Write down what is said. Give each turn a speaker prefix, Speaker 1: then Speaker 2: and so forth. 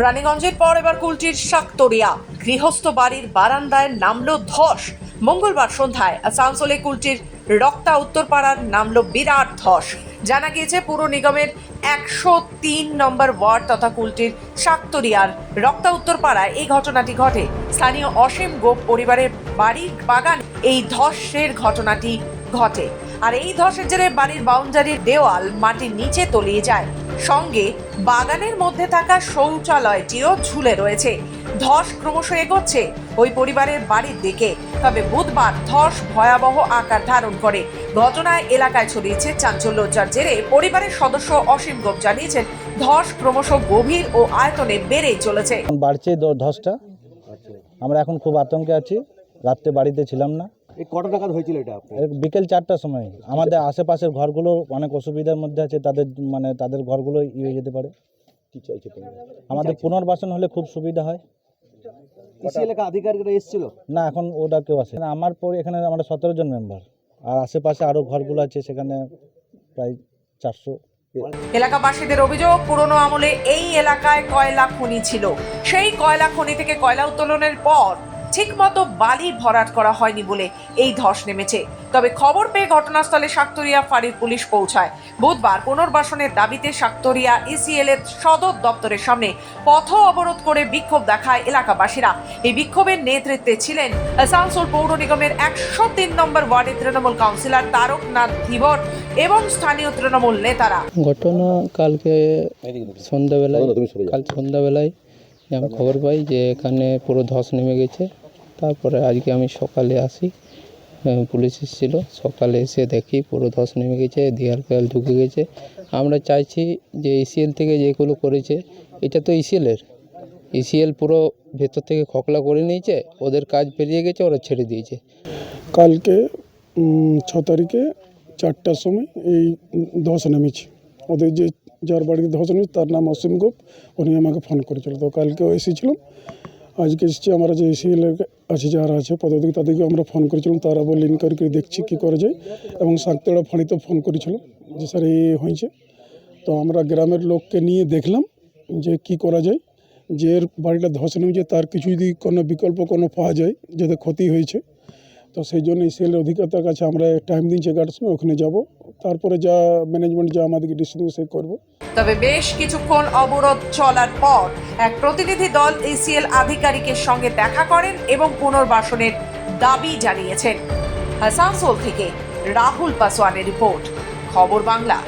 Speaker 1: রানীগঞ্জের পর এবার কুলটির শাকতরিয়া গৃহস্থ বাড়ির বারান্দায় নামলো ধস। মঙ্গলবার সন্ধ্যায় আসানসোলে কুলটির রক্তা উত্তরপাড়ার নামলো বিরাট ধস। জানা গিয়েছে পুর নিগমের 103 নম্বর ওয়ার্ড তথা কুলটির শাকতরিয়ার রক্তা উত্তরপাড়ায় এই ঘটনাটি ঘটে। স্থানীয় অসীম গোপ পরিবারের বাড়ির বাগান এই ধসের ঘটনাটি ঘটে। আর এই ধসের জেরে বাড়ির বাউন্ডারির দেওয়াল মাটির নিচে তলিয়ে যায়, সঙ্গে বাগানের মধ্যে থাকা শৌচালয়টিও ঝুলে রয়েছে। ধস ক্রমশ এগোচ্ছে ওই পরিবারের বাড়ির দিকে। তবে বুধবার ধস ভয়াবহ আকার ধারণ করে। ঘটনায় এলাকায় ছড়িয়েছে চাঞ্চল্য, যার জেরে পরিবারের সদস্য অসীম গোপ জানিয়েছেন ধস ক্রমশ গভীর ও আয়তনে বেড়েই চলেছে।
Speaker 2: বাড়ছে ধসটা, আমরা এখন খুব আতঙ্কে আছি। রাত্রে বাড়িতে ছিলাম না।
Speaker 3: কটা নাগাদ হয়েছিল এটা?
Speaker 2: বিকেল 4টার সময়। আমাদের আশেপাশের ঘরগুলো অনেক অসুবিধার মধ্যে আছে, তাদের ঘরগুলো হয়ে যেতে পারে।
Speaker 3: কি চাইছে তুমি?
Speaker 2: আমাদের পুনর্বাসন হলে খুব সুবিধা হয়।
Speaker 3: কৃষি এলাকা আধিকারিকরা এসেছিল
Speaker 2: না, এখন ওটা কেউ আসে না। আমার পরে এখানে আমরা 17 জন মেম্বার, আর আশেপাশে আরও ঘরগুলো আছে, সেখানে প্রায় 400।
Speaker 1: এলাকাবাসীদের অভিযোগ, পুরনো আমলে এই এলাকায় কয়লা খনি ছিল। সেই কয়লা খনি থেকে কয়লা উত্তোলনের পর ঠিকমতো বালি ভরাট করা হয়নি বলে এই ধস নেমেছে। তবে খবর পেয়ে ঘটনাস্থলে শাকতরিয়া ফাঁড়ির পুলিশ পৌঁছায়। বুধবার পুনর্বাসনের দাবিতে শাকতরিয়া ইসিএল এর সদর দপ্তরের সামনে পথ অবরোধ করে বিক্ষোভ দেখায় এলাকাবাসীরা। এই বিক্ষোভের নেতৃত্বে ছিলেন আসানসোল পৌর নিগমের 103 নম্বর ওয়ার্ডের তৃণমূল কাউন্সিলর তারকনাথ ধীবর এবং স্থানীয় তৃণমূল নেতারা।
Speaker 4: ঘটনা কালকে সন্ধ্যাবেলায় আমি খবর পাই যে এখানে পুরো ধস নেমে গেছে। তারপরে আজকে আমি সকালে আসি, পুলিশ এসেছিল, সকালে এসে দেখি পুরো ধস নেমে গেছে, দিয়ার ফেল ঢুকে গেছে। আমরা চাইছি যে ইসিএল থেকে যেগুলো করেছে, এটা তো ইসিএল পুরো ভেতর থেকে খোকলা করে নিয়েছে, ওদের কাজ পেরিয়ে গেছে, ওরা ছেড়ে দিয়েছে।
Speaker 5: কালকে 6 তারিখে 4টার সময় এই ধস নেমেছে। ওদের যার বাড়িতে ধস নেমেছে তার নাম অসীম গোপ, উনি আমাকে ফোন করেছিল। তো কালকেও এসেছিলাম, আজকে এসেছি। আমরা যে ইসিএল আছে, যারা আছে পদাধিকারী, তাদেরকে আমরা ফোন করেছিলাম। তারা বলে ইনকোয়ারি করে দেখছি কী করা যায়। এবং শাকতরিয়া ফাঁড়িতেও ফোন করেছিলাম যে স্যার এই হয়েছে। তো আমরা গ্রামের লোককে নিয়ে দেখলাম যে কি করা যায়, যে এর বাড়িটা ধস নেমেছে তার কিছু যদি কোনো বিকল্প পাওয়া যায়, যাতে ক্ষতি হয়েছে। তো সেই জন্য ইসিএলের অধিকর্তার কাছে আমরা টাইম দিচ্ছি 11টার সময়, ওখানে যাব। তারপরে যা ম্যানেজমেন্ট যা আমাদেরকে ডিসিশন সে করবো।
Speaker 1: তবে বেশ কিছুক্ষণ অবরোধ চলার পর এক প্রতিনিধি দল ইসিএল আধিকারিকের সঙ্গে দেখা করেন এবং পুনর্বাসনের দাবি জানিয়েছেন। আসানসোল থেকে রাহুল পাসওয়ানের রিপোর্ট, খবর বাংলা।